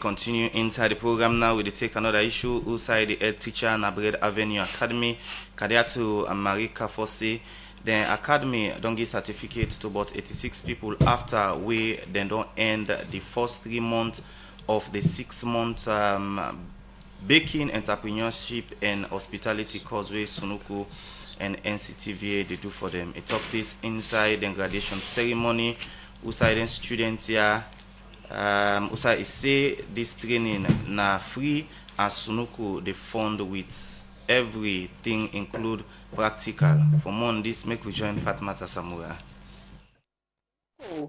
Continue inside the program now. We take another issue outside the head teacher Nabred Avenue Academy. Kadiatu Marika Fosse. The academy don't give certificates to about 86 people after we then don't end the first 3 months of the 6 months baking, entrepreneurship and hospitality causeway Sunuku and NCTVA they do for them. It took this inside the graduation ceremony. Outside the students here. Usa say this training na free as Sunuku they fund with everything include practical. For more on this, make we join Fatmata Samura.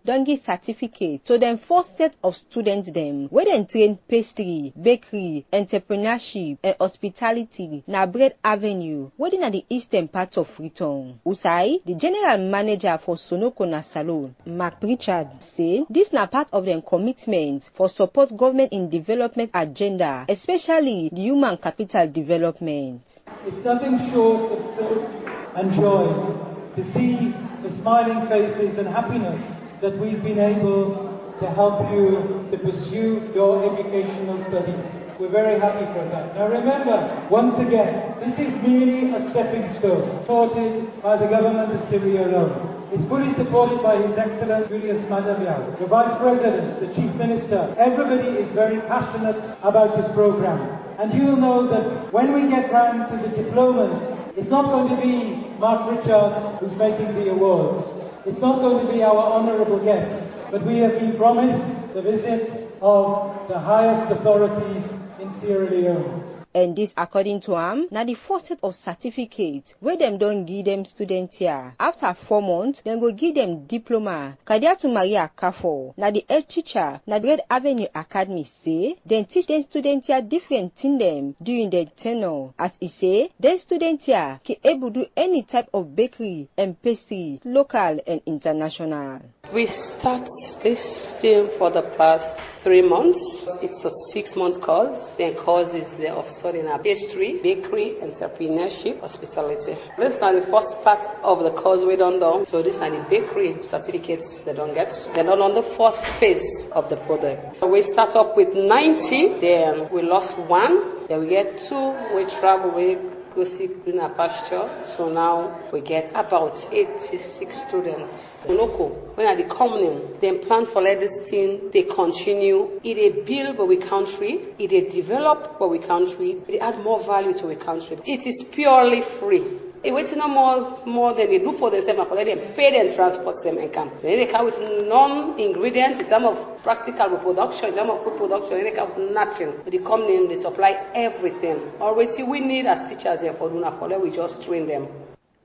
Don't give certificate to them first set of students them where they train pastry, bakery, entrepreneurship and hospitality na Bread Avenue where in the eastern part of Freetown. Usai, the general manager for Sonoko na Salon, Mark Richard, say this na part of their commitment for support government in development agenda, especially the human capital development. It's nothing short of filth and joy to see the smiling faces and happiness that we've been able to help you to pursue your educational studies. We're very happy for that. Now remember, once again, this is merely a stepping stone, supported by the government of Sierra Leone. It's fully supported by His Excellency Julius Madamiao, the Vice President, the Chief Minister. Everybody is very passionate about this program. And you'll know that when we get round to the diplomas, it's not going to be Mark Richard who's making the awards. It's not going to be our honourable guests, but we have been promised the visit of the highest authorities in Sierra Leone. And this, according to him, now the first set of certificates where them don't give them students here. After 4 months, then go give them diploma. Kadiatu Maria Kafo, now the head teacher, now the Red Avenue Academy say, then teach them students here different thing them during their tenure. As he say, then students here can able to do any type of bakery and pastry, local and international. We start this team for the past 3 months. It's a 6-month course. The course is of studying pastry, bakery, entrepreneurship, hospitality. This is not the first part of the course we don't do. So these are the bakery certificates they don't get. They're not on the first phase of the product. We start up with 90, then we lost 1, then we get 2, we travel with go see greener pasture. So now we get about 86 students. Unoko, when are they coming, they plan for let this thing, they continue. It a build but we country, it a develop but we country, it add more value to a country. It is purely free. It waits no more than they do for themselves, and let them pay them, transport them and come. Then they come with non-ingredients in terms of practical reproduction, in terms of food production, and they come with nothing. But they come in, they supply everything. Already we need as teachers here for Luna, for them we just train them.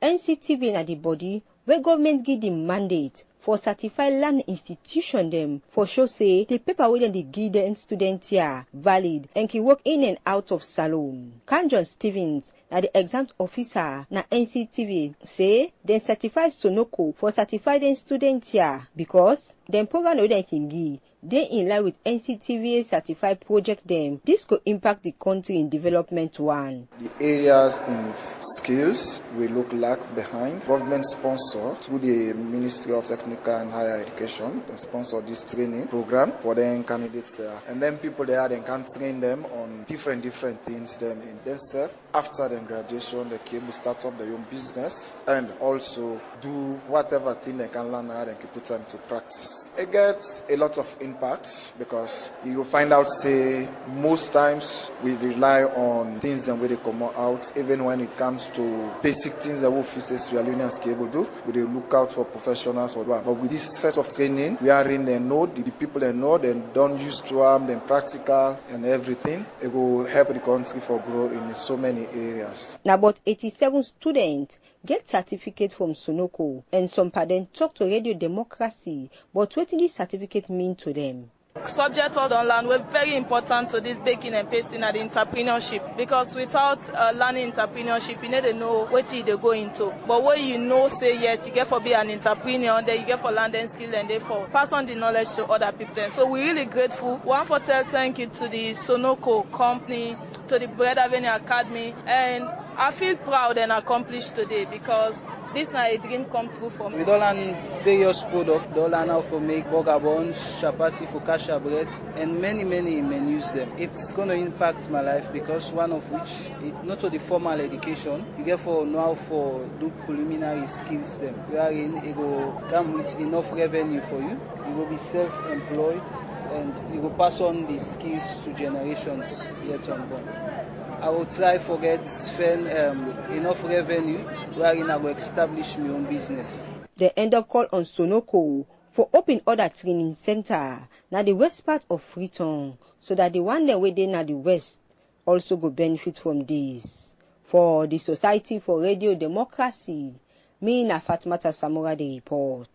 NCTV na the body where government give the mandate for certified land institution them for sure say the paper wey dem dey give them students here valid and can work in and out of salon. John Stevens na the exam officer na NCTV say dem certify Sonoko for certify them students here because dem program wey dem can give they in line with NCTVA certified project them. This could impact the country in development one. The areas in skills we look like behind. Government sponsor through the Ministry of Technical and Higher Education. They sponsor this training program for the candidates there. And then people there they can train them on different things then in themselves. After their graduation they can start up their own business and also do whatever thing they can learn how they can put them to practice. It gets a lot of impact because you will find out say most times we rely on things that we come out even when it comes to basic things that we officers we are unions able to do. We look out for professionals for that. But with this set of training we are in the know the people that know they don't use to them then practical and everything. It will help the country for grow in so many areas. Now about 87 students get certificate from Sonoko and some parents talk to Radio Democracy but what did this certificate mean to them? Subjects all on land were very important to this baking and pasting and entrepreneurship because without learning entrepreneurship you need to know what they go into. But what you know say yes you get for be an entrepreneur then you get for learning skill and therefore pass on the knowledge to other people. So we're really grateful. One for tell thank you to the Sonoko company, to the Bread Avenue Academy, and I feel proud and accomplished today because This na a dream come true for me. We don learn various products. Don learn how to make burger buns, chapati, focaccia bread, and many menus them. It's going to impact my life because one of which, not only formal education, you get for know how for do preliminary skills them. Wherein it will come with enough revenue for you. You will be self-employed and you will pass on the skills to generations yet unborn. I will try to spend enough revenue wherein I will establish my own business. The end of call on Sonoko for open other training center na the west part of Freetown so that the one that within na the west also go benefit from this. For the Society for Radio Democracy, me na Fatmata Samura the report.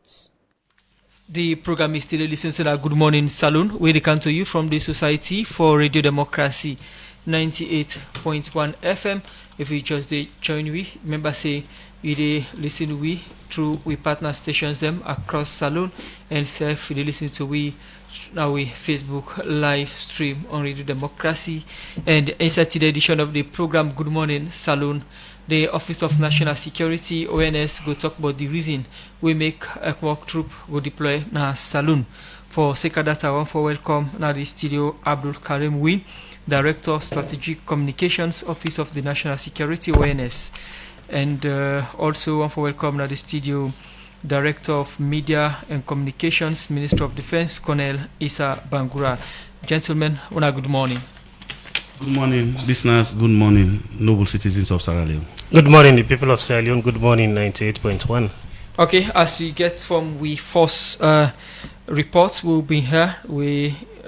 The program is still listening to the Good Morning Saloon. We come to you from the Society for Radio Democracy, 98.1 FM. If you just join we, remember say we listen we through we partner stations them across Saloon and self we listen to we now we Facebook live stream on Radio Democracy. And inside the edition of the program Good Morning Saloon, the Office of National Security ONS go talk about the reason we make ECOMOG troop go deploy na Saloon. For Seka Data, I want to welcome na the studio Abdul Karim Win, Director Strategic Communications Office of the National Security ONS, and also want to welcome na the studio Director of Media and Communications, Minister of Defense, Colonel Issa Bangura. Gentlemen, good morning. Good morning, listeners. Good morning, noble citizens of Sierra Leone. Good morning, the people of Sierra Leone. Good morning, 98.1. Okay, as we get from we first reports will be here.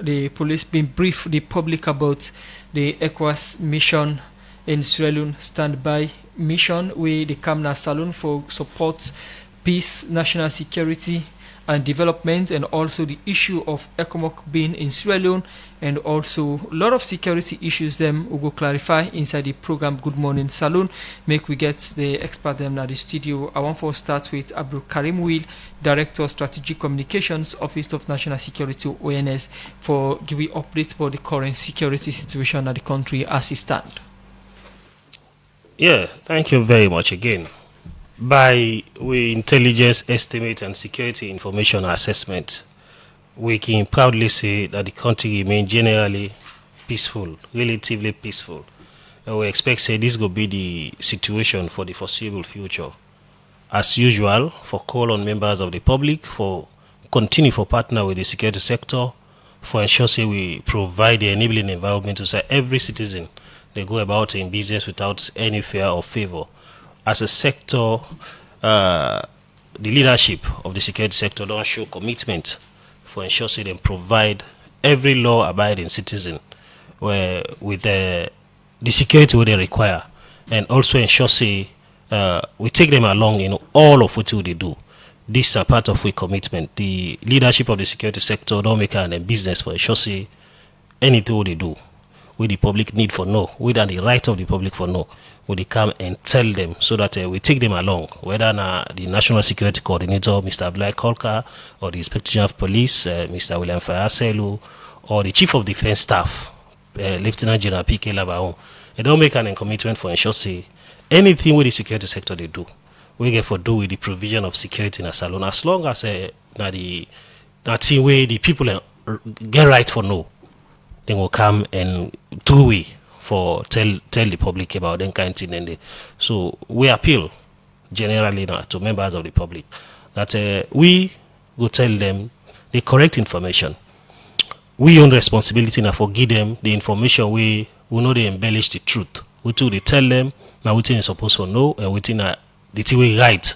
The police been brief the public about the ECOWAS mission in Sierra Leone standby mission where they come na Saloon for support peace, national security and development, and also the issue of ECOMOG being in Sierra Leone, and also a lot of security issues them we go clarify inside the program Good Morning Saloon. Make we get the expert them at the studio. I want to start with Abdul Karim Will, Director Strategic Communications Office of National Security ONS, for giving updates about the current security situation at the country as it stands. Yeah, thank you very much again. By intelligence estimate and security information assessment, we can proudly say that the country remains generally peaceful, relatively peaceful. And we expect say this will be the situation for the foreseeable future. As usual, for call on members of the public for continue for partner with the security sector for ensure say we provide the enabling environment to say every citizen they go about in business without any fear or favor. As a sector, the leadership of the security sector don't show commitment for ensure say they provide every law-abiding citizen with the security what they require, and also ensure say we take them along in all of what they do. This is a part of our commitment. The leadership of the security sector don't make a business for ensure say anything what they do, with the public need for know, with the right of the public for know, will they come and tell them so that we take them along, whether the National Security Coordinator, Mr. Abdullahi Kolka, or the Inspector General of Police, Mr. William Fayaselu, or the Chief of Defense Staff, Lieutenant General P.K. Labaon. They don't make an commitment for ensure say anything with the security sector they do, we get for do with the provision of security in a Saloon, as long as the way the people get right for know, they will come and do we for tell the public about them kind of thing. And so we appeal generally to members of the public that we go tell them the correct information. We own responsibility now for give them the information we know they embellish the truth. We too they tell them now what they supposed to know and what the thing we right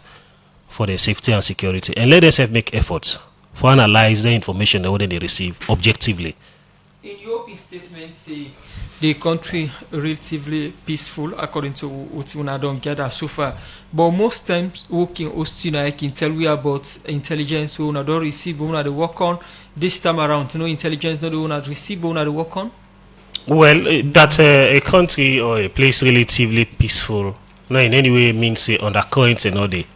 for their safety and security, and let us make efforts for analyze the information that they receive objectively. In your statement, say the country relatively peaceful according to what we don't gather so far. But most times, working Austin, I can tell we about intelligence we don't receive, we don't work on. This time around, no intelligence, no we don't receive, we don't work on. Well, that a country or a place relatively peaceful, not in any way means say undercurrent and all day.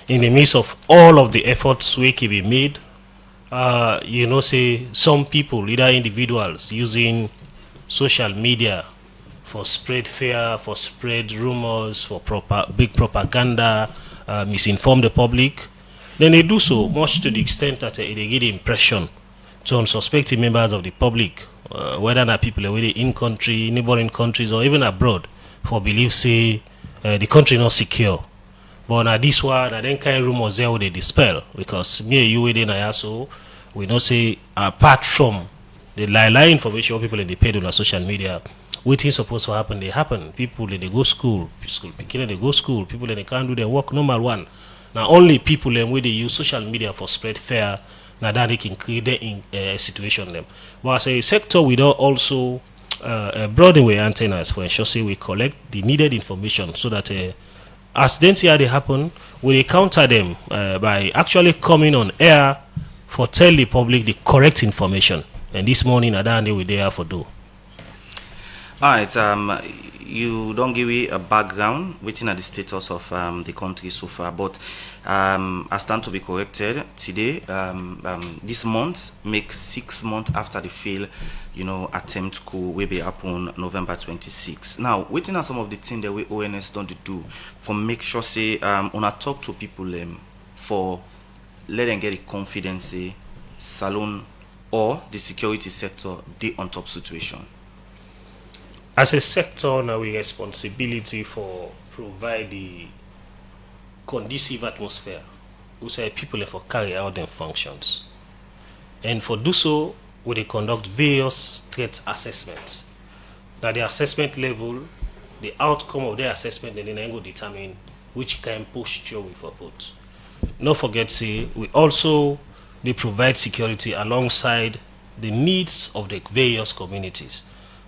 In the midst of all of the efforts we can be made, say some people, either individuals, using social media for spread fear, for spread rumors, for big propaganda, misinform the public, then they do so much to the extent that they give the impression to unsuspecting members of the public, whether not people already in country, neighboring countries, or even abroad, for belief say the country not secure. But now this one, I then kind of rumors there where they dispel, because me and you within so we don't say apart from the lie information people in the paid on social media, what is supposed to happen, they happen. People they go school people they go school, people they can't do their work normal one. Now only people where they use social media for spread fear, now that they can create a situation them. But as a sector, we don't also broaden our antennas for ensure say we collect the needed information so that accidents here they happen, we counter them by actually coming on air for tell the public the correct information. And this morning, Adande we there for do. All right. You don't give me a background waiting at the status of the country so far, but I stand to be corrected today. This month make 6 months after the fail, attempt coup will be upon November 26. Now, waiting on some of the things that we ONS don't do for make sure say when I talk to people for let them get the confidence say salon or the security sector they on top situation. As a sector, now we responsibility for provide the conducive atmosphere. We say people for carry out their functions, and for do so, we conduct various threat assessments. Now the assessment level, the outcome of the assessment, then they go determine which kind of posture we for put. Not forget, say we also they provide security alongside the needs of the various communities.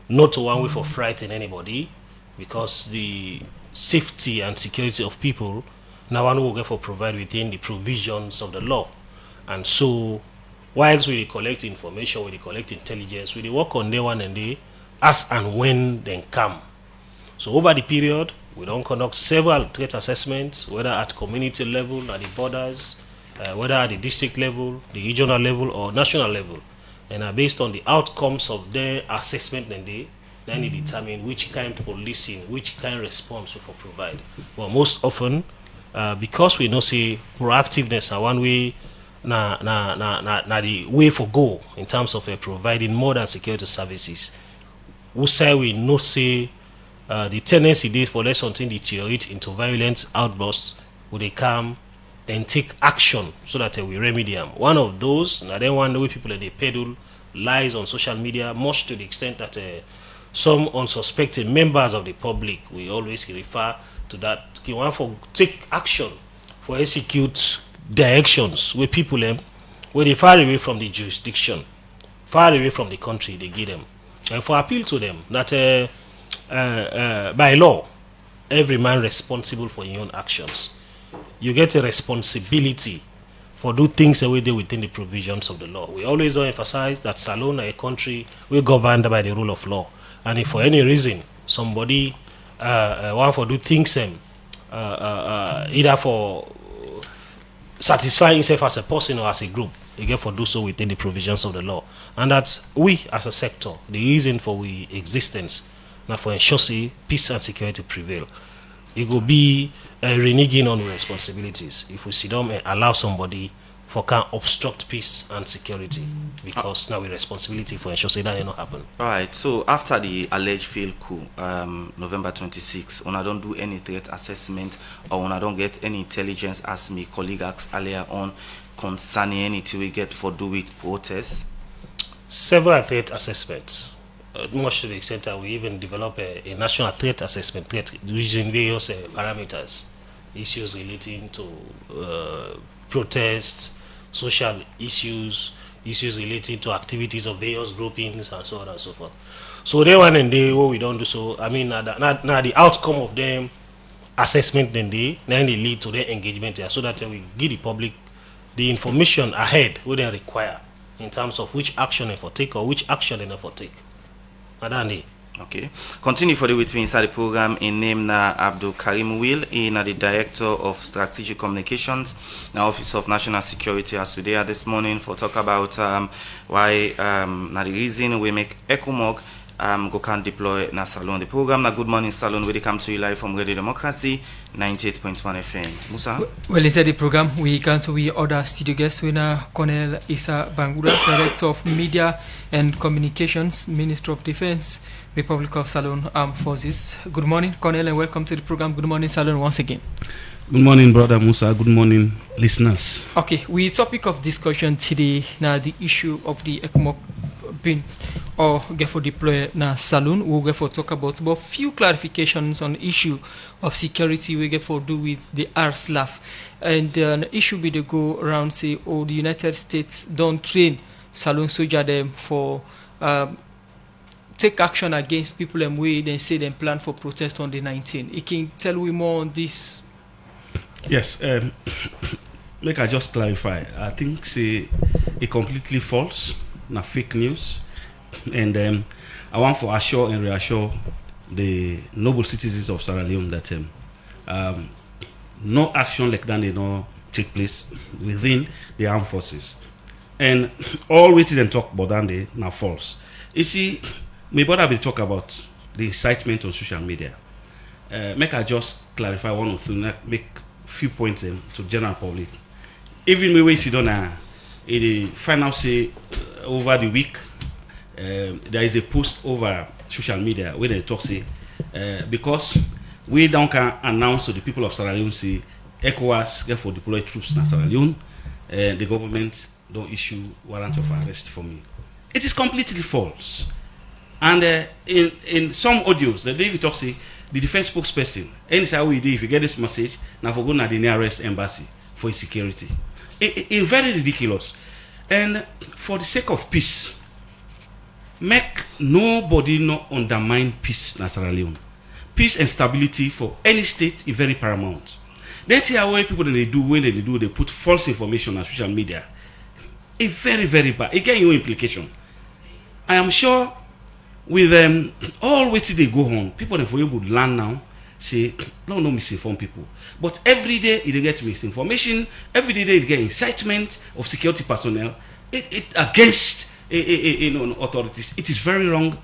Not one way for frighten anybody, because the safety and security of people now one will get for provide within the provisions of the law. And so whilst we collect information, we collect intelligence, we work on day one and day as and when they come. So over the period, we don't conduct several threat assessments, whether at community level, at the borders, whether at the district level, the regional level, or national level. And based on the outcomes of their assessment, then they determine which kind of policing, which kind of response we for provide. But most often, because we know say proactiveness are one way, the way for go in terms of providing modern security services. We say we know say the tendency is for let something deteriorate into violent outbursts, would they come and take action so that we remedy them. One of those, now then one the way people they peddle lies on social media, much to the extent that some unsuspecting members of the public, we always refer to that. You want for take action for execute directions where people where they far away from the jurisdiction, far away from the country they give them, and for appeal to them that by law every man responsible for your own actions. You get a responsibility for do things away there within the provisions of the law. We always emphasize that Salon are a country we governed by the rule of law, and if for any reason somebody want for do things either for satisfying himself as a person or as a group, they get for do so within the provisions of the law, and that we as a sector, the reason for we existence now for ensure say peace and security prevail. It will be reneging on responsibilities if we sit down and allow somebody for can obstruct peace and security, because now we responsibility for ensure say that it not happen. All right. So after the alleged failed coup, November 26, when I don't do any threat assessment or when I don't get any intelligence, as my colleague asked earlier on, concerning anything we get for do with protests. Several threat assessments. Much to the extent that we even develop a national threat assessment, using various parameters, issues relating to protests, social issues, issues relating to activities of various groupings, and so on and so forth. So they one and they what we don't do so. I mean, now the outcome of them assessment then they lead to their engagement there, so that we give the public the information ahead what they require in terms of which action they for take or which action they not for take. Adani. Okay. Continue for the with me inside the program in name na Abdul Karim Will, in the Director of Strategic Communications, now Office of National Security, as we there this morning for talk about why na the reason we make ECOMOG go can deploy na Salon. The program na Good Morning Salon where they come to you live from Radio Democracy 98.1 FM. Musa? Well, inside the program, we come to we other studio guests. We now Colonel Isa Bangura, Director of Media and Communications, Minister of Defense, Republic of Salon Armed Forces. Good morning, Colonel, and welcome to the program. Good morning, Salon, once again. Good morning, Brother Musa. Good morning, listeners. Okay, we topic of discussion today now the issue of the ECOMOG bin or get for deploy na Salon. We'll get for talk about few clarifications on issue of security we get for do with the RSLAF. And an issue be the go around say the United States don't train Salon soldier them for take action against people and we then say them plan for protest on the 19th. You can tell we more on this. Yes, make I just clarify. I think say it completely false, na fake news, and I want to assure and reassure the noble citizens of Sierra Leone that no action like that did not take place within the armed forces, and all we them talk about that day now false. You see, my brother will talk about the incitement on social media. Make I just clarify one or two, make few points to general public. Even when we sit on the final say over the week, there is a post over social media where they talk say because we don't can announce to the people of Sierra Leone say ECOWAS get for deploy troops in Sierra Leone, the government don't issue warrant of arrest for me. It is completely false. And in some audios, the David talk say the defense spokesperson, anytime we do, if you get this message, now for go to the nearest embassy for security. It's very ridiculous. And for the sake of peace, make nobody not undermine peace in Sierra Leone. Peace and stability for any state is very paramount. That's how people they put false information on social media. It's very, very bad. It gets no implication. I am sure with all way till they go on, people that for you would learn now, say, no misinform people. But every day they get misinformation, every day they get incitement of security personnel against authorities. It is very wrong.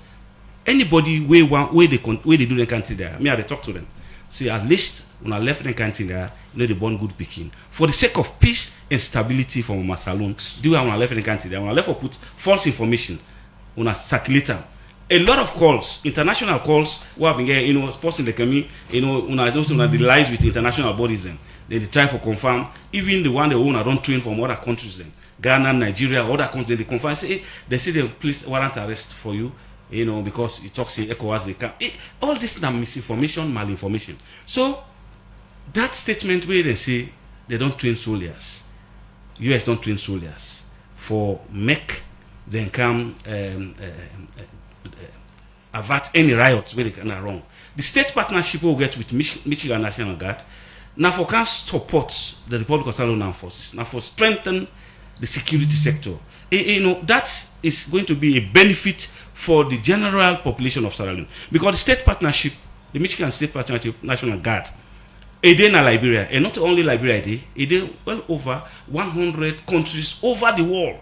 Anybody where they do the country there, me I talk to them. See, at least when I left the country there, they born good picking. For the sake of peace and stability for my Salon, do when I left the country there, when I left for put false information, when I circulate them. A lot of calls, international calls, who have been getting, person they come in, they lies with international bodies then. They try to confirm, even the one they own, I don't train from other countries then. Ghana, Nigeria, other countries, they confirm, say they please warrant arrest for you, because you talk say ECOWAS, they can. All this is misinformation, malinformation. So, that statement where they say they don't train soldiers, US don't train soldiers, for make them come avert any riots where they can wrong. The state partnership will get with Michigan National Guard now for can support the Republic of Sierra Leone Armed Forces, now for strengthen the security sector. That is going to be a benefit for the general population of Sierra Leone because the state partnership, the Michigan State Partnership National Guard, in Liberia, and not only Liberia, it well over 100 countries over the world.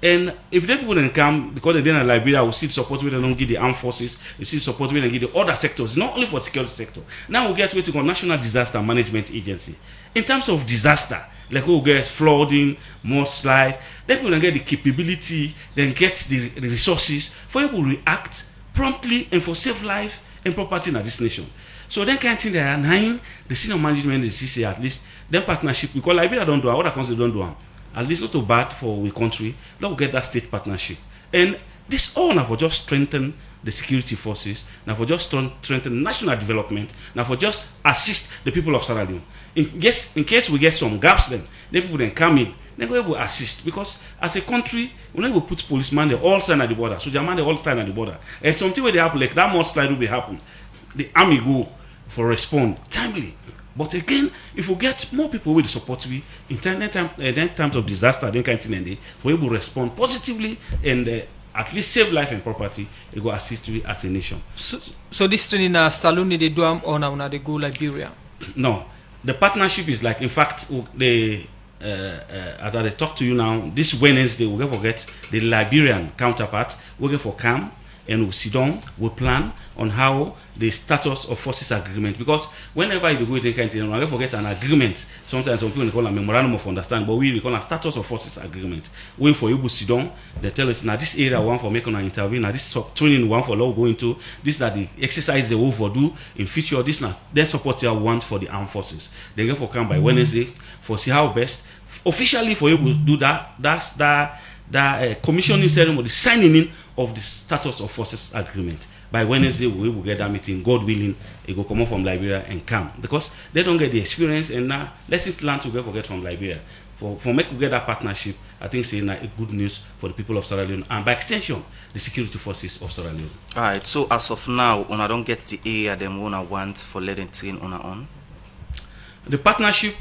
And if they people then come, because they're in Liberia, we see support we don't give the armed forces, we see support we don't give the other sectors, not only for security sector. Now we get to go National Disaster Management Agency. In terms of disaster, like we get flooding, mudslide, then we don't get the capability, then get the resources for you to react promptly and for save life and property in this nation. So then kind of thing they are nine, the senior management is say at least then partnership because Liberia don't do other countries don't do them. At least not too bad for a country. Let's get that state partnership. And this all now for just strengthen the security forces, now for just strengthen national development, now for just assist the people of Sierra Leone. In case we get some gaps then people then come in, then we will assist. Because as a country, we never put policemen they all stand at the border. So German they all stand at the border. And something where they happen, like that most slide will be happen. The army go for respond timely. But again, if we get more people with the support we in times of disaster, then kind of thing, we will respond positively and at least save life and property. It will assist we as a nation. So this training na Salon they do or now they go Liberia? No, the partnership is like in fact they as I talk to you now this Wednesday we're going to get the Liberian counterpart. We're going for CAM and we sit down, we plan on how the status of forces agreement, because whenever you go with any kind of thing, I forget an agreement. Sometimes some people call a memorandum of understanding, but we call a status of forces agreement. When for you sit down, they tell us now this area one for making an intervene, now this training one for law go into, this are the exercise they will for do in future, this now their support you want for the armed forces. They get for come by Wednesday for see how best officially for you to do that. That's that commissioning ceremony, signing in of the status of forces agreement. By Wednesday, we will get that meeting. God willing, it will come out from Liberia and come, because they don't get the experience, and now lessons learned to get from Liberia. For make we get that partnership, I think saying a good news for the people of Sierra Leone, and by extension, the security forces of Sierra Leone. All right. So as of now, when I don't get the area them wanna want for letting train on our own. The partnership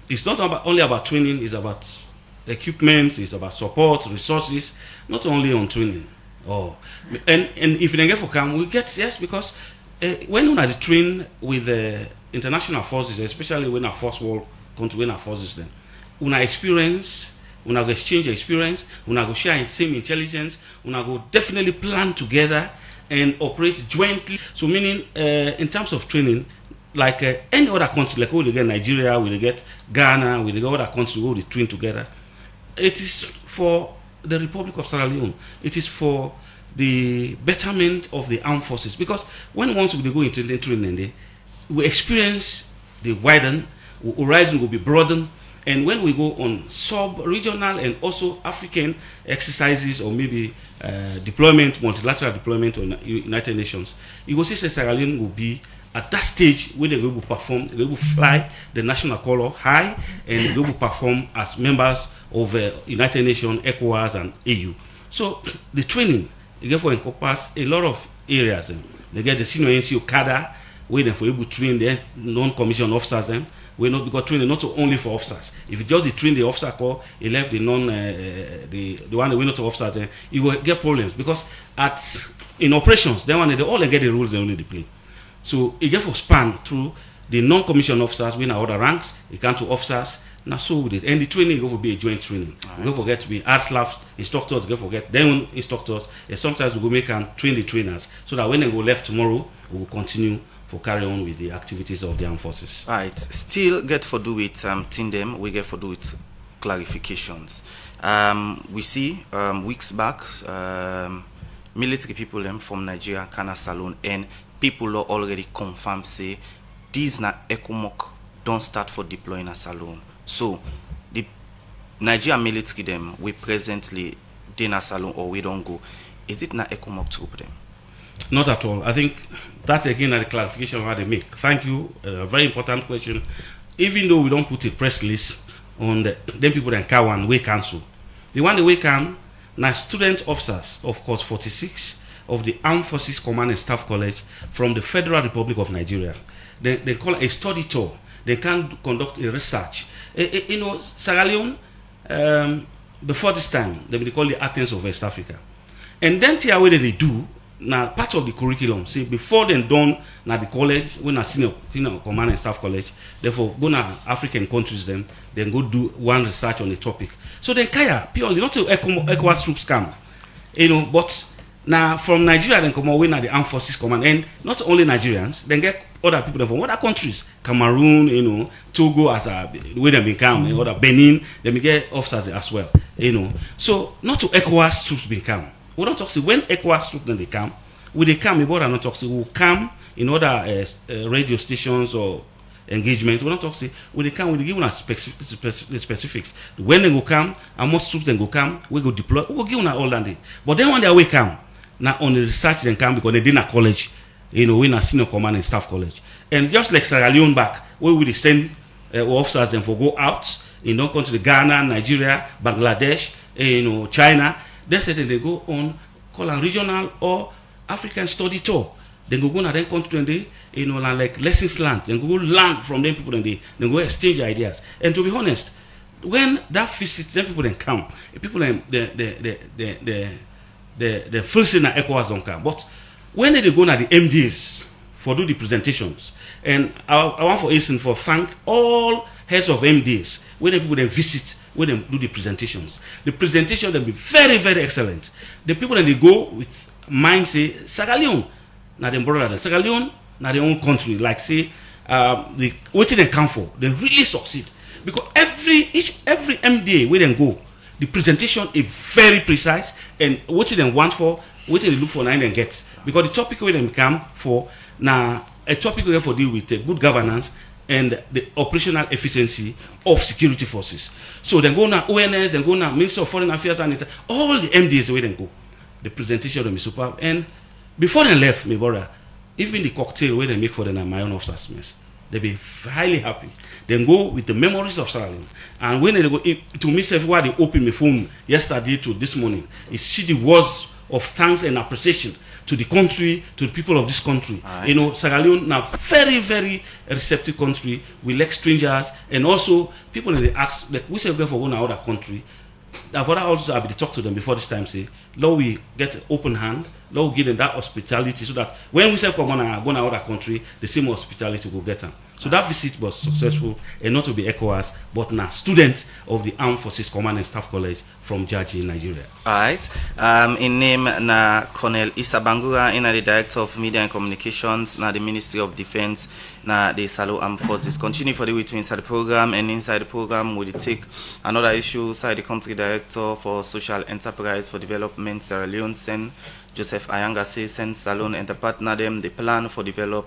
is not only about training; it's about equipment, it's about support, resources, not only on training. And if you don't get for come, we get, yes, because when we train with the international forces, especially when our first world country, when our forces then, we experience, we exchange experience, we go share the same intelligence, we go definitely plan together and operate jointly. So meaning in terms of training, like any other country, like we get Nigeria, we get Ghana, we get other countries, we train together. It is for the Republic of Sierra Leone. It is for the betterment of the armed forces, because once we go into the training, we experience the widen, horizon will be broadened, and when we go on sub-regional and also African exercises, or maybe deployment, multilateral deployment on United Nations, you will see Sierra Leone will be at that stage where they will perform, they will fly the national color high, and they will perform as members of United Nations, ECOWAS, and AU. So the training, you get for encompass a lot of areas. They get the senior NCO cadre, where they for able to train the non-commissioned officers. We not because training not only for officers. If you just train the officer corps, you left the non the one that we not officers, you will get problems, because in operations, they all get the rules they only play. So you get for span through the non-commissioned officers, we know other ranks, you come to officers. Now so with it, and the training will be a joint training. We don't forget to be ARSLAF instructors. Don't forget them instructors. And sometimes we will make and train the trainers, so that when they go left tomorrow, we will continue for carry on with the activities of the armed forces. Right. Still get for do with Tindem. We get for do with clarifications. We see weeks back military people them from Nigeria, Kana Salon, and people are already confirmed say these na ECOMOG don't start for deploying a Salon. So the Nigeria military them we presently in a Salon, or we don't go. Is it not ECOMOG troop them? Not at all. I think that's again a clarification how they make. Thank you. A very important question. Even though we don't put a press list on them people that can one way cancel. The one that we can now student officers of course 46 of the Armed Forces Command and Staff College from the Federal Republic of Nigeria. They call it a study tour. They can conduct a research. Sierra Leone, before this time, they call the Athens of West Africa. And then what they do, now part of the curriculum, see, before they done now the college, when a senior command and staff college, therefore go now African countries then go do one research on the topic. So then Kaya, purely not to ECOWAS troops come, but now from Nigeria then come away now the Armed Forces Command, and not only Nigerians, then get other people from other countries, Cameroon, Togo as a way they become, other Benin, they may get officers as well, So not to ECOWAS troops become. We don't talk to when ECOWAS troops then they come. When they come, we not talk to will come in other radio stations or engagement. We don't talk to when they come. We give us specifics. When they go come, and most troops then go come, we go deploy. We will give them all that day. But then when they will come, now on the research then come because they did a college. We in a senior command and staff college, and just like Sierra Leone back, where we send officers then for go out in non country Ghana, Nigeria, Bangladesh, China. They said they go on call a regional or African study tour. Then go na then country and they like lessons learned. Then go learn from them people and they go exchange ideas. And to be honest, when that visit, then people then come. People then the first thing ECOWAS don't come, but when they go na the MDs for do the presentations, and I want for listen for thank all heads of MDs when the people then visit, when they do the presentations. The presentation will be very, very excellent. The people that they go with mind say Sierra Leone na dem brother, Sierra Leone na their own country. Like say what they come for, they really succeed because every MDA where they go, the presentation is very precise and what they want for, what they look for, and then get because the topic where they come for now a topic where for deal with good governance and the operational efficiency of security forces. So then go now awareness, then go now Minister of Foreign Affairs and all the MDAs where they go. The presentation of them is superb. And before they left, my brother, even the cocktail where they make for them at my own officers mess, they be highly happy. Then go with the memories of Sierra Leone. And when they go to me, why they open my phone yesterday to this morning, is see the words of thanks and appreciation to the country, to the people of this country. Right. You know, Sierra Leone now very, very receptive country. We like strangers and also people in the ask like we say we go for one other country. I've also I've talked to them before this time say, Lord, we get an open hand, Lord, we give them that hospitality so that when we say come on go to other country, the same hospitality will get them. So that visit was successful and not to be ECOWAS, but now students of the Armed Forces Command and Staff College from Jaji in Nigeria. Alright. In name na Colonel Issa Bangura, in the Director of Media and Communications, na the Ministry of Defense, na the Salo Armed Forces. Continue for the way to inside the program, and inside the program we take another issue, side the Country Director for Social Enterprise for Development, Sierra Leone, Sen Joseph Ayanga say Sen Salon and the partner them the plan for develop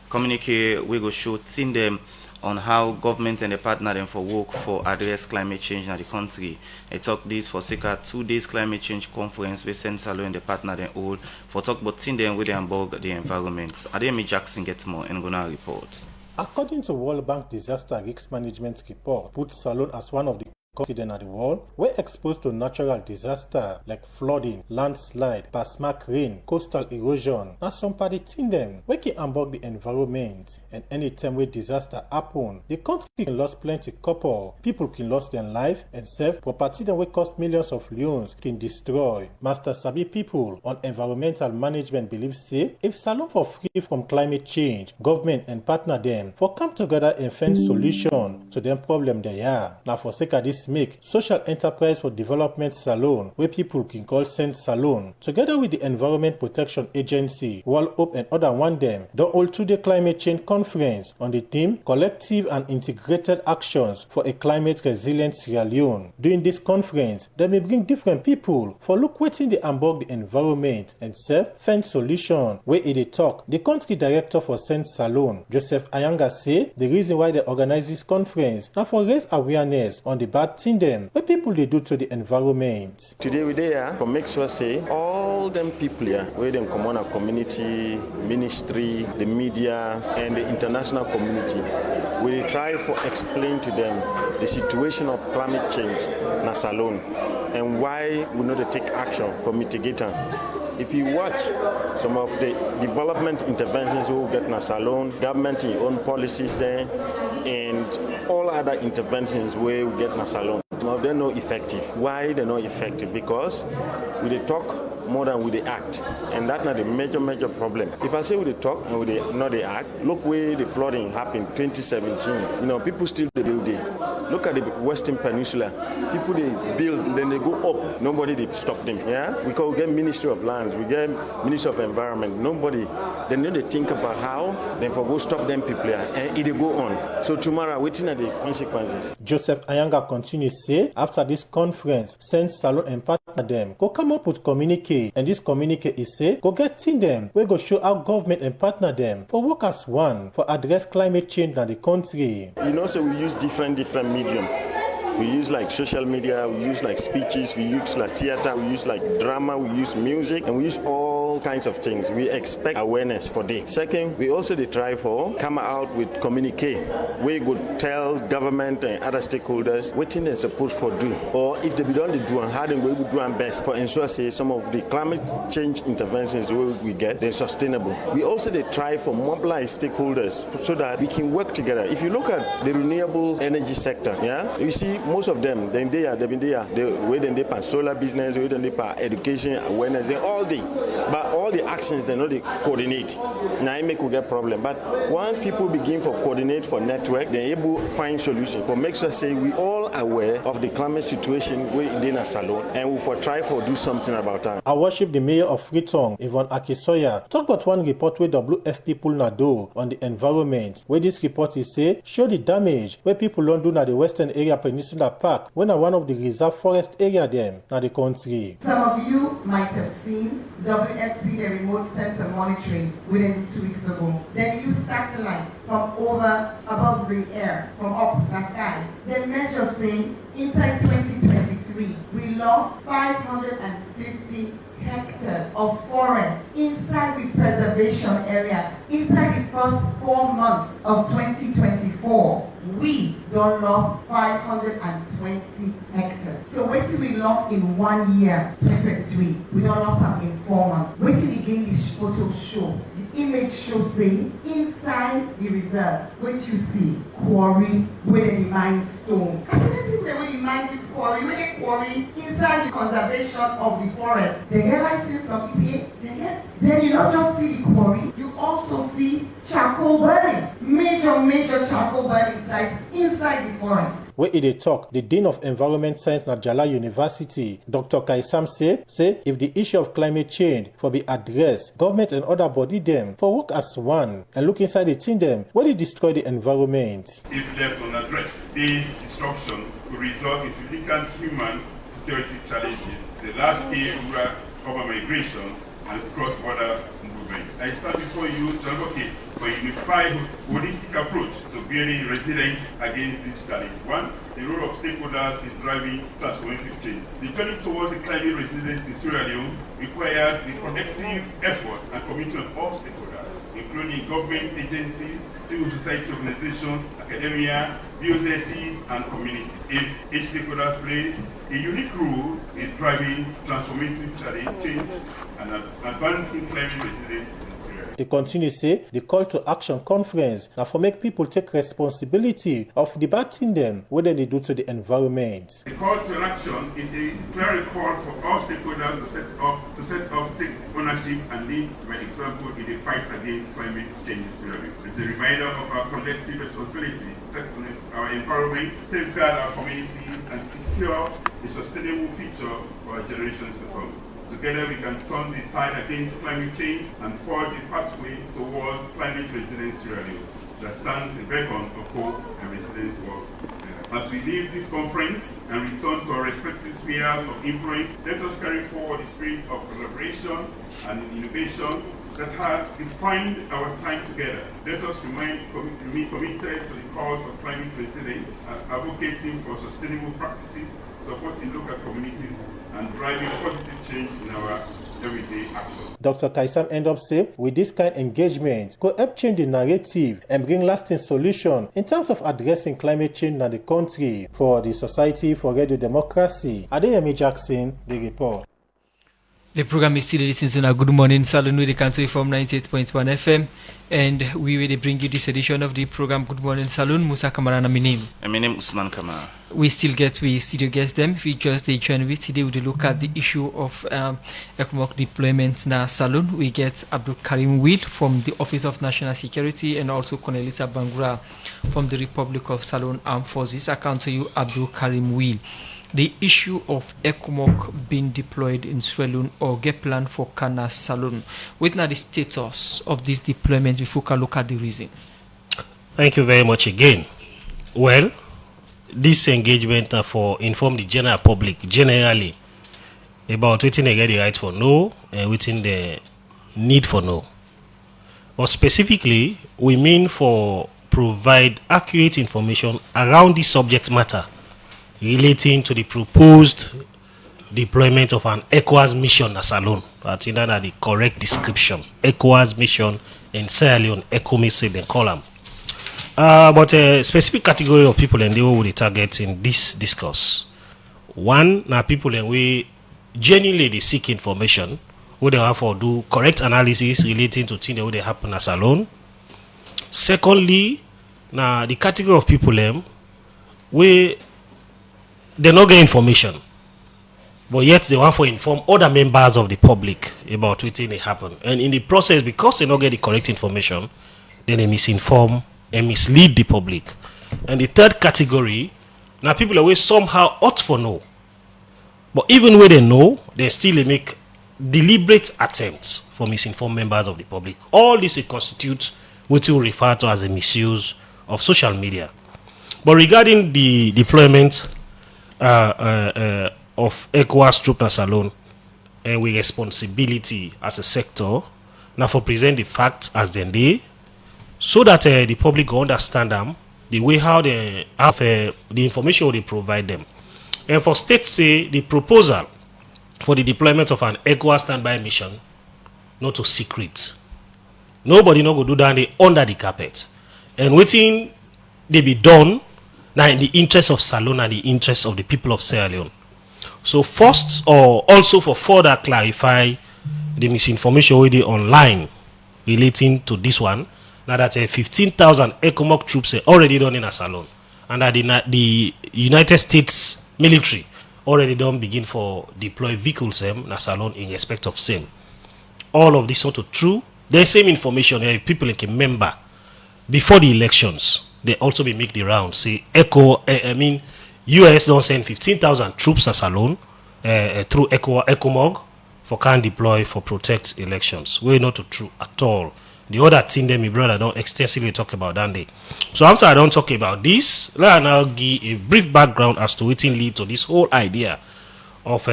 communicate we go show team them on how government and the partner them for work for address climate change in the country. I talk this for circa 2 days climate change conference with Sen Salon and the partner them all for talk about team them with the Hamburg the environment. Ademi Jackson get more and gonna report. According to World Bank Disaster Risk Management report, puts Salon as one of the countries in the world were exposed to natural disaster like flooding, landslide, basmac rain, coastal erosion. Now some party in them we can unbug the environment, and anytime where disaster happen, the country can lose plenty couple, people can lose their life and self property that will cost millions of leones can destroy. Master Sabi people on environmental management believe say if Salon for free from climate change, government and partner them for come together and find solution to them problem they are. Now for sake of this make Social Enterprise for Development Salon, where people can call Saint Salon, together with the Environment Protection Agency, World Hope and other one them, don't hold to the climate change conference on the theme Collective and Integrated Actions for a Climate Resilient Sierra Leone. During this conference, they may bring different people for look waiting the Hamburg the environment and self-find solution. Where they talk, the country director for Saint Salon, Joseph Ayanga say the reason why they organize this conference now for raise awareness on the bad thing them what people they do to the environment. Today we there to make sure say all them people here where them come on a community, ministry, the media and the international community, we try for explain to them the situation of climate change in Salon and why we need to take action for mitigating. If you watch some of the development interventions we get in Salon, government in own policies there, and all other interventions where we get in Salon, some of them not effective. Why they're not effective? Because we they talk more than we they act, and that's not the major problem. If I say we they talk and we they not they act, look where the flooding happened 2017. You know, people still they build there. Look at the Western Peninsula. People they build, then they go up. Nobody they stop them. Yeah, we get Ministry of Lands, we get Ministry of Environment. Nobody. They need to think about how then for go stop them people here, and it go on. So tomorrow, waiting at the consequences. Joseph Ayanga continues say after this conference, Saint Salon and partner them go come up with communique, and this communique is say go get in them. We go show our government and partner them for work as one for address climate change in the country. You know, so we use different medium. We use like social media, we use like speeches, we use like theater, we use like drama, we use music, and we use all kinds of things. We expect awareness for this. Second, we also try for come out with communique. We could tell government and other stakeholders what they're supposed to do, or if they don't do and how they will do and best for ensure say some of the climate change interventions we get they're sustainable. We also try for mobilize stakeholders so that we can work together. If you look at the renewable energy sector, yeah, you see most of them they've been there. They wait and they pan solar business, wait and they pan education, awareness, and all day. But all the actions they know they coordinate. Now it make we get problem. But once people begin for coordinate for network, they're able to find solutions. For make sure say we all aware of the climate situation within a salon, and we for try for do something about that. I worship the mayor of Freetown, Yvonne Akisoya, talk about one report where WF people na do on the environment, where this report is say show the damage where people don't do na the Western Area Peninsula Park when are one of the reserve forest area them na the country. Some of you might have seen WFP, the remote sensor monitoring within 2 weeks ago. They use satellites from above the air, from up the sky. They measure saying inside 2023, we lost 550 hectares of forest inside the preservation area. Inside the first 4 months of 2024, we don't lost 520 hectares. So wait till we lost in 1 year, 2023. We don't lost them in 4 months. Wait till again the photo show. The image shows say inside the reserve, what you see, quarry where they mine stone. I said people that when they mine this quarry, when they quarry inside the conservation of the forest, they get license from EPA, they get. Then you not just see the quarry, you also see charcoal burning. Major charcoal burning sites inside the forest. Where it talk, the Dean of Environment Science at Jala University, Dr. Kaisam say if the issue of climate change for be addressed, government and other body them for work as one and look inside the team them where they destroy the environment. If left unaddressed, this destruction could result in significant human security challenges, the large-scale rural urban migration and cross-border movement. I stand before you to advocate for a unified, holistic approach to building resilience against this challenge. One, the role of stakeholders in driving transformative change. The journey towards the climate resilience in Sierra Leone requires the collective efforts and commitment of all stakeholders, including government agencies, civil society organizations, academia, businesses, and community. If each stakeholder plays a unique role in driving transformative change and advancing climate resilience in Syria. They continue to say the call to action conference now for make people take responsibility of debating them what they do to the environment. The call to action is a clear call for all stakeholders to set up, take ownership and lead by example in the fight against climate change in Syria. It's a reminder of our collective responsibility to protect our environment, safeguard our communities, and secure a sustainable future for our generations to come. Together we can turn the tide against climate change and forge a pathway towards climate resilience Sierra Leone that stands a beacon of hope and resilience world. As we leave this conference and return to our respective spheres of influence, let us carry forward the spirit of collaboration and innovation that has defined our time together. Let us remain committed to the cause of climate resilience, advocating for sustainable practices, supporting local communities, and driving positive change in our everyday action. Dr. Kaisam end up say with this kind of engagement could help change the narrative and bring lasting solution in terms of addressing climate change in the country. For the Society for Radio Democracy, Adeyemi Jackson, the report. The program is still listening to a Good Morning Salon with the country from 98.1 FM, and we will bring you this edition of the program Good Morning Salon. Musa Kamara na my name Usman Kamara. We still get studio guests them. We just join with today with a look at the issue of ECOMOG deployment na Salon. We get Abdul Karim Will from the Office of National Security and also Cornelisa Bangura from the Republic of Salon Armed Forces. I come to you, Abdul Karim Will. The issue of ECOMOG being deployed in Sierra Leone or get planned for Kana Salon. What now the status of this deployment if we can look at the reason? Thank you very much again. Well, this engagement for inform the general public generally about waiting they get the right for no and waiting the need for no. Or specifically, we mean for provide accurate information around the subject matter relating to the proposed deployment of an ECOWAS mission as Salon. I think that are the correct description. ECOWAS mission in Sierra Leone, ECOMIS they call them. But a specific category of people and they will target in this discourse. One, now people and we genuinely they seek information, who they have for do correct analysis relating to things that would happen as Salon. Secondly, now the category of people we they not get information, but yet they want to inform other members of the public about what they happen. And in the process, because they not get the correct information, then they misinform and mislead the public. And the third category, Now people always somehow ought for know. But even when they know, they still make deliberate attempts for misinformed members of the public. All this constitutes what we refer to as a misuse of social media. But regarding the deployment of ECOWAS troops alone, and with responsibility as a sector, now for present the facts as they so that the public will understand them, the way how they have the information they provide them. And for states say the proposal for the deployment of an ECOWAS standby mission, not a secret. Nobody no go do that under the carpet. And waiting they be done now in the interest of Salone and the interest of the people of Sierra Leone. So first, or also for further clarify the misinformation we did online relating to this one, now that 15,000 ECOMOG troops are already done in a Salone, and that the United States military already done begin for deploy vehicles in a Salone in respect of same. All of this sort of true. The same information if people like a member before the elections, they also be make the round. Say US don't send 15,000 troops as alone through ECOMOG for can deploy for protect elections. We're not true at all. The other thing that my brother don't extensively talk about that day. So after I don't talk about this, let me now give a brief background as to what lead to this whole idea of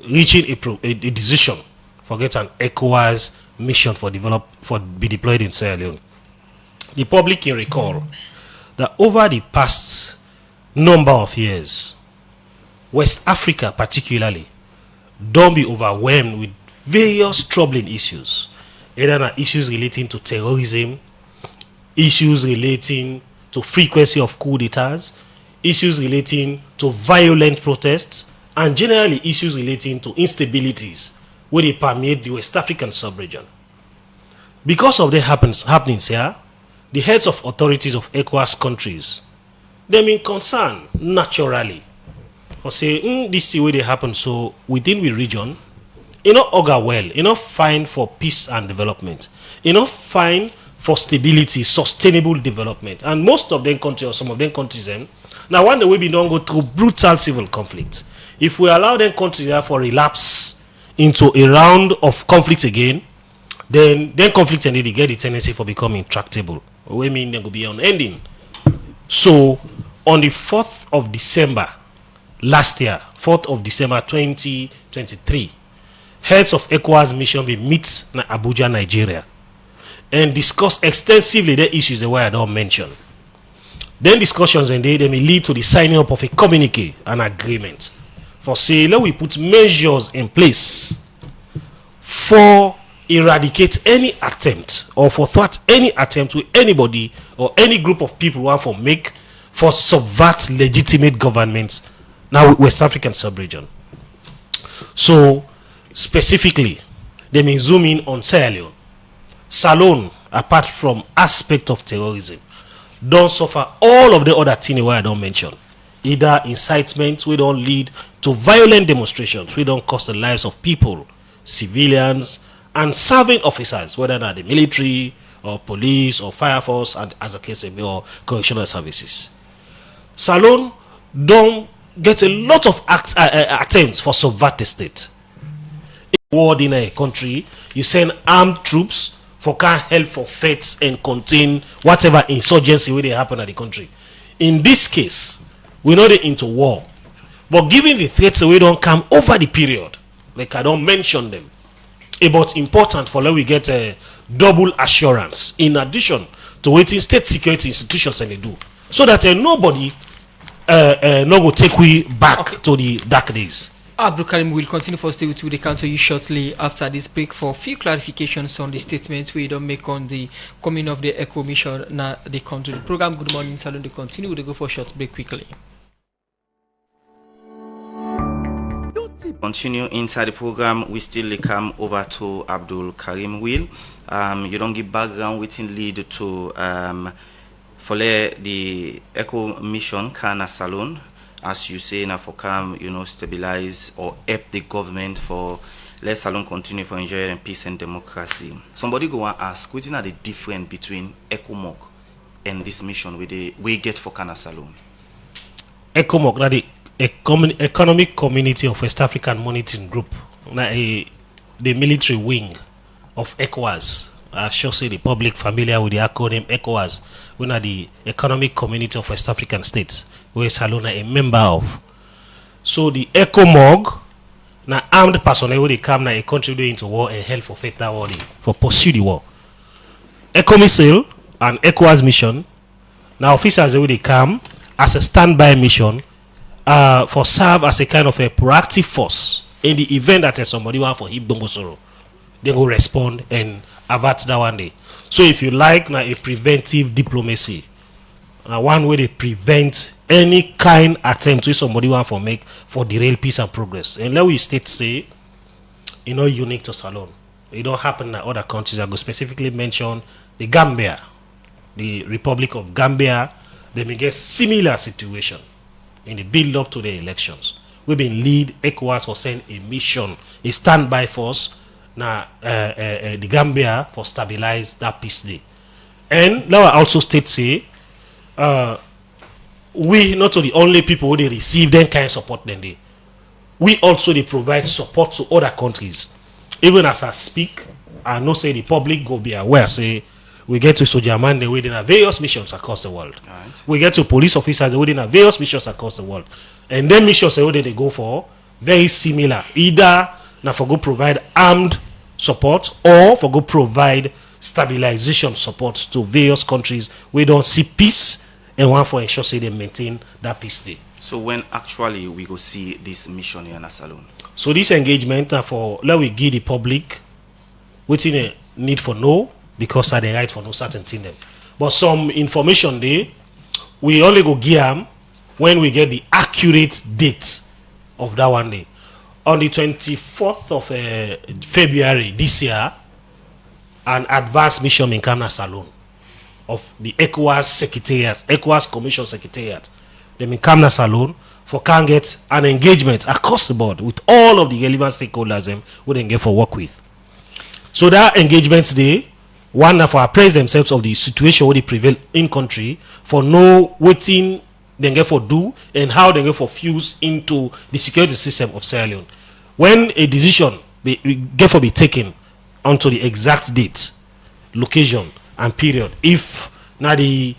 reaching a decision for get an ECOWAS mission for be deployed in Sierra Leone. The public can recall that over the past number of years, West Africa particularly don't be overwhelmed with various troubling issues, either issues relating to terrorism, issues relating to frequency of coup d'etats, issues relating to violent protests, and generally issues relating to instabilities where they permeate the West African sub-region. Because of the happenings here, the heads of authorities of ECOWAS countries, they mean concern naturally or say this is the way they happen, so within the region augur well, fine for peace and development, fine for stability, sustainable development. And most of them countries, or some of them countries, now one day we be don't go through brutal civil conflict. If we allow them countries therefore relapse into a round of conflict again, then conflict and they get the tendency for becoming intractable. We mean they will be unending. So on the 4th of December last year, 4th of December 2023, heads of ECOWAS mission will meet in Abuja, Nigeria, and discuss extensively the issues that I don't mention. Then discussions and they may lead to the signing up of a communique, an agreement for say let we put measures in place for eradicate any attempt or for thwart any attempt with anybody or any group of people who want for make for subvert legitimate governments now West African sub-region. So specifically, they may zoom in on Sierra Leone. Salone, apart from aspect of terrorism, don't suffer all of the other things where I don't mention. Either incitement, we don't lead to violent demonstrations, we don't cost the lives of people, civilians, and serving officers, whether they're the military or police or fire force, and as a case may or correctional services. Salone don't get a lot of attempts for subvert the state. War in a country, you send armed troops for can help for faith and contain whatever insurgency where they happen at the country. In this case, we're not into war, but given the threats we don't come over the period, like I don't mention them, but important for let we get a double assurance in addition to waiting state security institutions and they do, so that nobody no go take we back to the dark days. Abdul Karim will continue for stay with you. They come to you shortly after this break for a few clarifications on the statements we don't make on the coming of the ECO mission. Now they come to the program. Good morning, Salon. They continue. They go for a short break quickly. Continue inside the program. We still come over to Abdul Karim Will. You don't give background waiting lead to for the ECO mission Kana Salon. As you say, now for come, stabilize or help the government for let Salone continue for enjoying peace and democracy. Somebody go and ask, what is the difference between ECOMOG and this mission we get for Kana Salone? ECOMOG, na the Economic Community of West African Monitoring Group, na the military wing of ECOWAS. I sure say the public familiar with the acronym ECOWAS. We are the Economic Community of West African States, where Salona a member of. So the ECOMOG, na armed personnel where they come na a country doing into war and help for fight that war, for pursue the war. ECOMISIL and ECOWAS mission, now officers where they come as a standby mission, for serve as a kind of a proactive force in the event that somebody want for him Dombosoro. They will respond and avert that one day. So if you like now a preventive diplomacy, one way they prevent any kind attempt which somebody want for make for derail peace and progress. And let we state say, unique to Salon. It don't happen in other countries. I go specifically mention the Gambia, the Republic of Gambia. They may get similar situation in the build up to the elections. We've been lead ECOWAS for send a mission, a standby force now the Gambia for stabilize that peace day. And now I also state say we not the only people who they receive them kind of support then they. We also they provide support to other countries. Even as I speak, I know say the public go be aware say we get to soldier man they within various missions across the world. Right. We get to police officers within various missions across the world. And then missions they go for very similar. Either now for go provide armed support or for go provide stabilization support to various countries we don't see peace and one for ensure say they maintain that peace day. So when actually we go see this mission here in a salon? So this engagement for let we give the public within a need for know because of the right for no certainty them. But some information there we only go give them when we get the accurate date of that one day. On the 24th of February this year, an advanced mission in Kamna Salon of the ECOWAS Secretariat, ECOWAS Commission Secretariat, they in Kamna Salon for can get an engagement across the board with all of the relevant stakeholders we then get for work with. So that engagements day, one for appraise themselves of the situation where they prevail in country for know waiting they get for do and how they get for fuse into the security system of Sierra Leone. When a decision get for be taken onto the exact date, location and period, if now the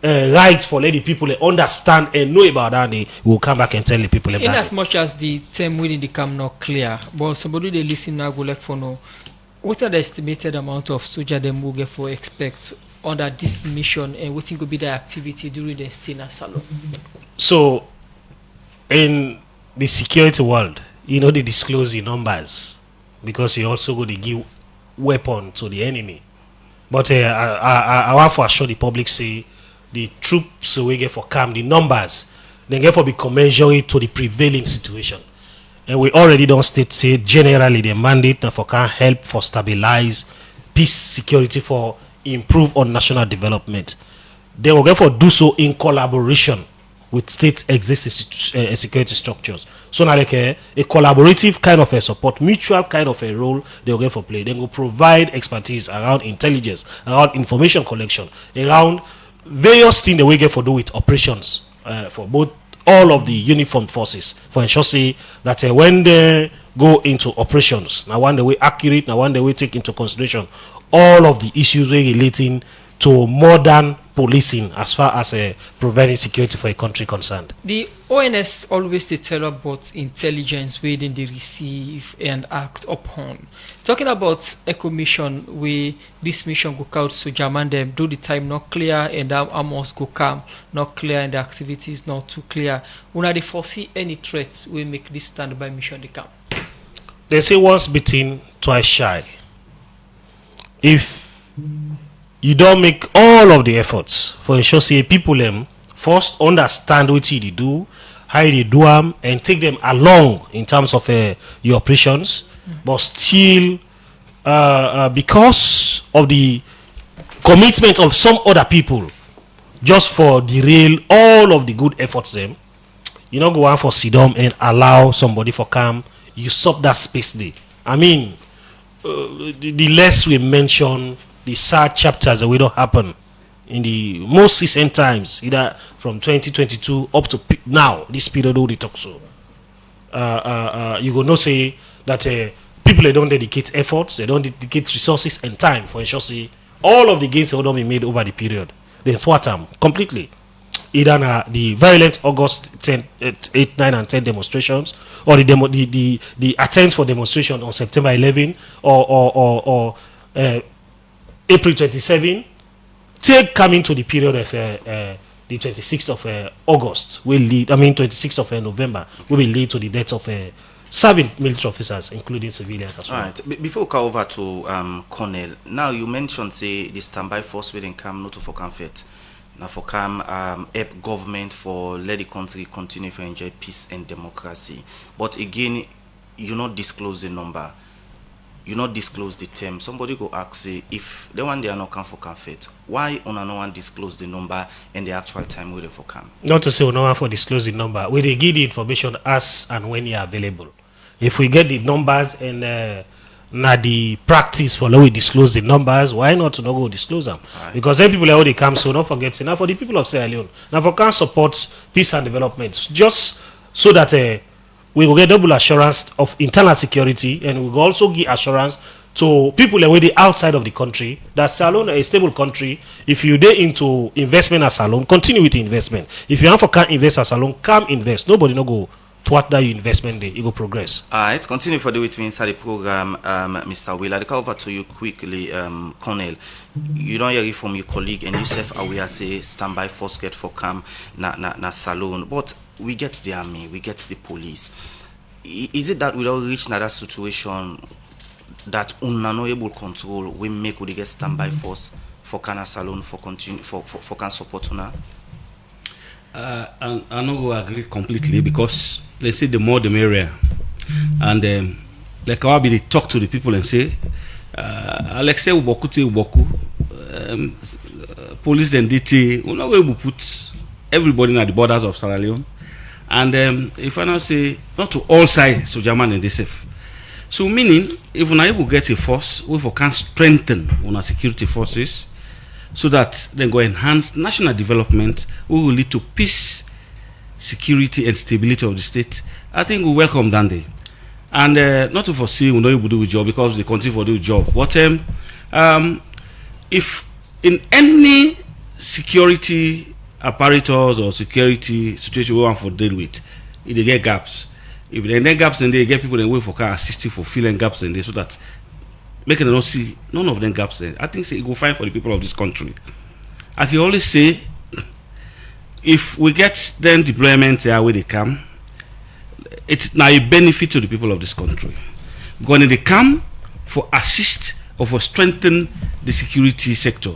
right for let the people understand and know about that, they will come back and tell the people about in as much as the term within the camp not clear, but somebody they listen now go like for know what are the estimated amount of soldiers them will get for expect under this mission and what could be the activity during the stay in Salon? So in the security world, they disclose the numbers because you also go to give weapon to the enemy. But I want to assure the public say the troops we get for camp, the numbers, they get for be commensurate to the prevailing situation. And we already don't state say generally the mandate for can help for stabilize peace, security for improve on national development. They will therefore do so in collaboration with state existing security structures. So now like a collaborative kind of a support, mutual kind of a role they will get for play. They will provide expertise around intelligence, around information collection, around various things they will get for do with operations for both all of the uniformed forces for ensure say that when they go into operations, now one the way accurate, now one the way take into consideration all of the issues relating to modern policing as far as providing security for a country concerned. The ONS always they tell about intelligence within the receive and act upon. Talking about eco mission where this mission go out so German them do the time not clear and Amos go calm not clear and the activities not too clear. When they foresee any threats we make this standby mission they come. They say once bitten, twice shy. If you don't make all of the efforts for ensure say people first understand what they do, how they do them, and take them along in terms of your operations, but still because of the commitment of some other people just for derail all of the good efforts go on for sit down and allow somebody for come usurp that space there. I mean the less we mention the sad chapters that will not happen in the most recent times, either from 2022 up to now, this period we talk so. You go no say that people they don't dedicate efforts, they don't dedicate resources and time for ensure say all of the gains will not be made over the period. They thwart them completely. Either the violent August 10, 8, 9, and 10 demonstrations, or the attempts for demonstration on September 11 or April 27, take coming to the period of the 26th of August will lead. 26th of November will lead to the deaths of serving military officers, including civilians as well. All right. Before we go over to Colonel, now you mentioned say the standby force within come not for comfort. Now for come help government for let the country continue to enjoy peace and democracy. But again, you not disclose the number. You not disclose the term. Somebody go ask say if the one they are not come for comfort, why on no one disclose the number and the actual time where they for come? Not to say no one for disclose the number. We they give the information as and when they are available. If we get the numbers and now the practice for how we disclose the numbers, why not to not go disclose them? Right. Because then people already come, so don't forget. Now for the people of Sierra Leone, now for can support peace and development, just so that we will get double assurance of internal security, and we will also give assurance to people already outside of the country that Sierra Leone is a stable country. If you dey into investment as Sierra Leone, continue with the investment. If you want for can invest as Sierra Leone, come invest. Nobody no go. What that investment day, it will progress. Let's continue for the with me inside the program, Mr. Will. I'll go over to you quickly, Colonel. You don't hear it from your colleague, and yourself aware say standby force get for come na salon. But we get the army, we get the police. Is it that we don't reach that situation that unable control we make we get standby force for can salon for continue for can support now? I no agree completely because they say the more the merrier, and like I be talk to the people and say, Alexei Uboku, police and DT, we not able to put everybody at the borders of Sierra Leone, and if I now say not to all sides, so German and they safe. So meaning if we are able to get a force, we can strengthen our security forces. So that then go enhance national development, we will lead to peace, security, and stability of the state. I think we welcome that day. And not to foresee we know able to do a job because they continue to do a job. But if in any security apparatus or security situation we want to deal with, if they get gaps, if they get gaps and they get people that wait for car assisting for filling gaps and they so that making them not see none of them gaps there. I think say it go fine for the people of this country. I can always say if we get them deployment there where they come, it's now a benefit to the people of this country. When they come for assist or for strengthen the security sector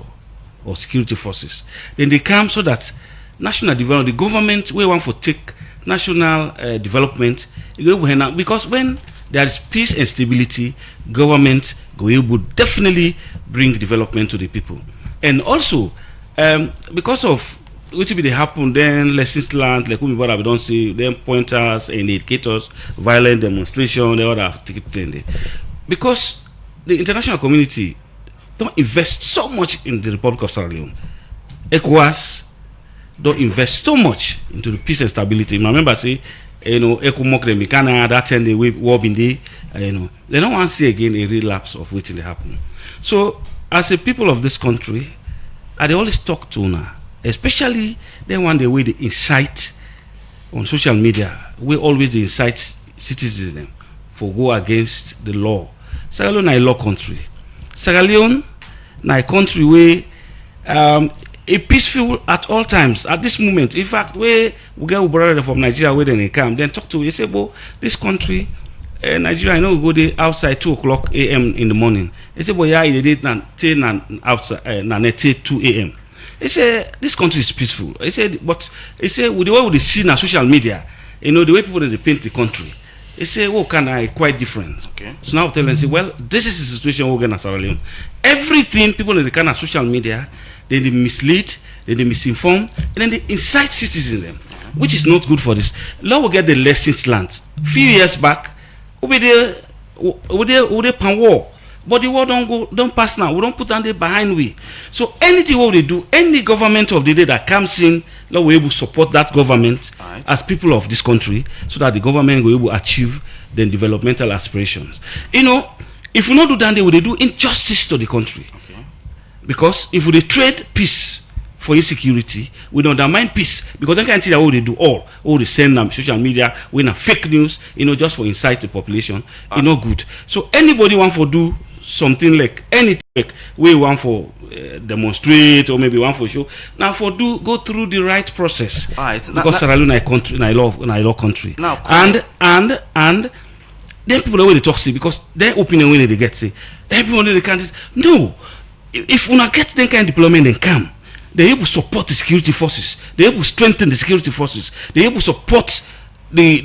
or security forces, then they come so that national development, the government we want to take national development, because when there is peace and stability, government will definitely bring development to the people. And also, because of what will be happen, then lessons learned, like we don't see, then pointers and indicators, violent demonstration, they all have taken. Because the international community don't invest so much in the Republic of Sierra Leone. ECOWAS don't invest so much into the peace and stability. I remember say, ECOMOG them Canada that time they war in the, they don't want to see again a relapse of what they happen. So as a people of this country, I always talk to now, especially they want the way they incite on social media. We always incite citizens for go against the law. Sierra Leone is a law country. Sierra Leone is a country where a peaceful at all times. At this moment, in fact, we get brother from Nigeria where they come, then talk to you say, "Well, this country, Nigeria, I know we go there outside 2:00 a.m. in the morning." They say, "Well, yeah, they did outside, na 2 a.m." They say this country is peaceful. They say, but they say with the way we see na social media, the way people they paint the country. They say, "Oh, can I quite different?" Okay. So now tell them, say, "Well, this is the situation we're gonna Sierra Leone. Everything people in the kind of social media." Then they mislead, then they misinform, and then they incite citizens them, which is not good for this. Now we get the lessons learned. Few years back, we there pan war. But the war don't pass now. We don't put down there behind we. So anything what they do, any government of the day that comes in, we able to support that government as people of this country, so that the government will able to achieve the developmental aspirations. If we not do that, they will do injustice to the country. Okay. Because if we trade peace for insecurity, we don't undermine peace, because they can't see that all they do, all they send them social media, we na fake news, just for incite the population, not good. So anybody want to do something like anything, like we want for demonstrate, or maybe want for show, now for go through the right process. Because Sierra Leone country, I love country. Now, and then people always talk see, because their opinion when they get say everyone in the country no. If we not get that kind of deployment and come, they're able to support the security forces. They're able to strengthen the security forces. They're able to support the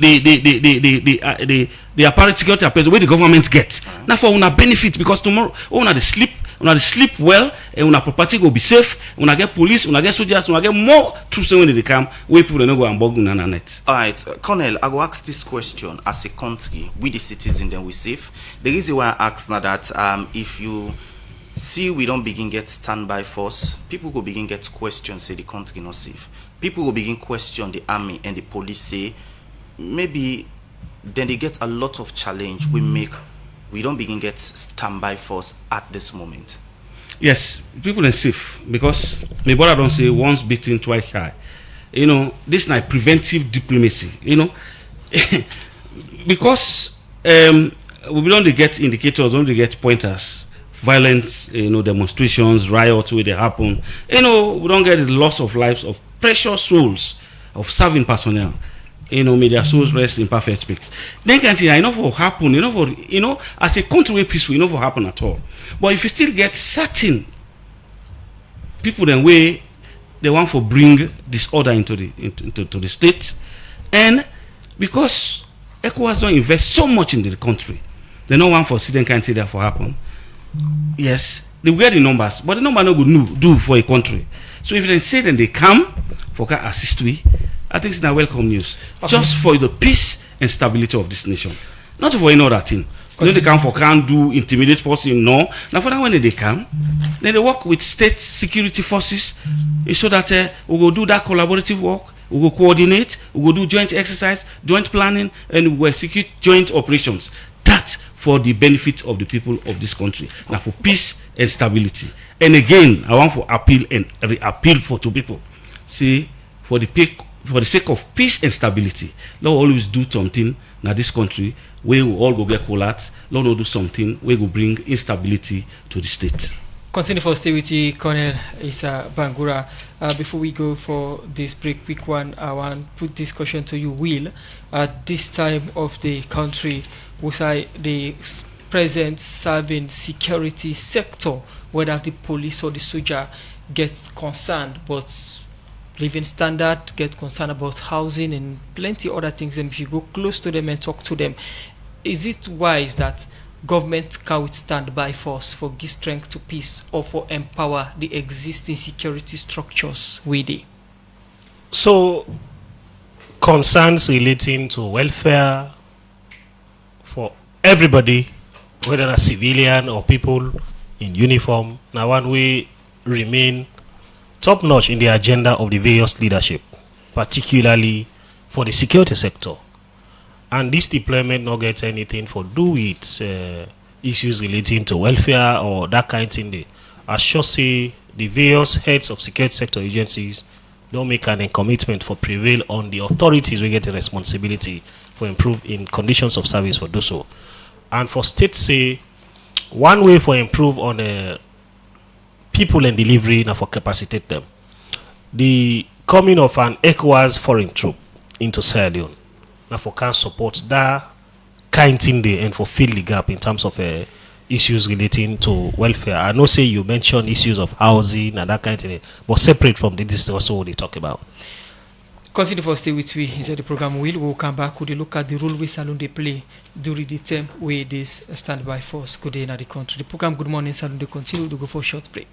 apparent security apparatus where the government gets. Now for una benefit, because tomorrow una they sleep well, and una property will be safe. Una get police, una get soldiers, una get more troops when they come. Where people don't go and bog on net. All right, Colonel, I will ask this question as a country, we the citizens, then we safe. The reason why I ask now that if you see we don't begin get standby force, people will begin get questions, say the country not safe. People will begin question the army and the police, say maybe then they get a lot of challenge we don't begin get standby force at this moment. Yes, people are safe, because my brother don't say once beaten, twice shy. This is like preventive diplomacy, because we don't get indicators, don't get pointers. Violence, demonstrations, riots where they happen. We don't get the loss of lives of precious souls of serving personnel. May their souls rest in perfect peace. Then can say, I know for happen, as a country way peaceful, for happen at all. But if you still get certain people then way they want to bring disorder into the state, and because ECOWAS don't invest so much into the country, they don't want for student can't say that for happen. Yes, they will get the numbers, but the number no good do for a country. So if they say then they come for assist we, I think it's now welcome news. Okay. Just for the peace and stability of this nation, not for any other thing. They come for can't do intimidate person, no. Now for that when they come, then they work with state security forces, so that we will do that collaborative work. We will coordinate. We will do joint exercise, joint planning, and we will execute joint operations. That for the benefit of the people of this country. Now for peace and stability. And again, I want to appeal and re-appeal for two people. See, for the sake of peace and stability, Lord always do something in this country where we all go get collapse. Lord will do something where we bring instability to the state. Continue for stay with you, Colonel Isa Bangura. Before we go for this break, quick one, I want to put this question to you, Will. At this time of the country, was the present serving security sector, whether the police or the soldier gets concerned, but living standard, get concerned about housing and plenty other things, and if you go close to them and talk to them, is it wise that government can withstand by force for give strength to peace, or for empower the existing security structures with it? So concerns relating to welfare for everybody, whether a civilian or people in uniform, now one way remain top notch in the agenda of the various leadership, particularly for the security sector. And this deployment not get anything for do with issues relating to welfare or that kind of thing. I should say the various heads of security sector agencies don't make any commitment for prevail on the authorities. We get the responsibility for improve in conditions of service for do so. And for states, say one way for improve on people and delivery now for capacitate them. The coming of an ECOWAS foreign troop into Sierra Leone now for can support that kind thing there and for fill the gap in terms of issues relating to welfare. I know say you mentioned issues of housing and that kind of thing, but separate from this is also what they talk about. Continue for stay with we inside the program. We'll come back. Could look at the role we Salon they play during the term where this standby force could in the country. The program Good Morning Salon they continue to go for a short break.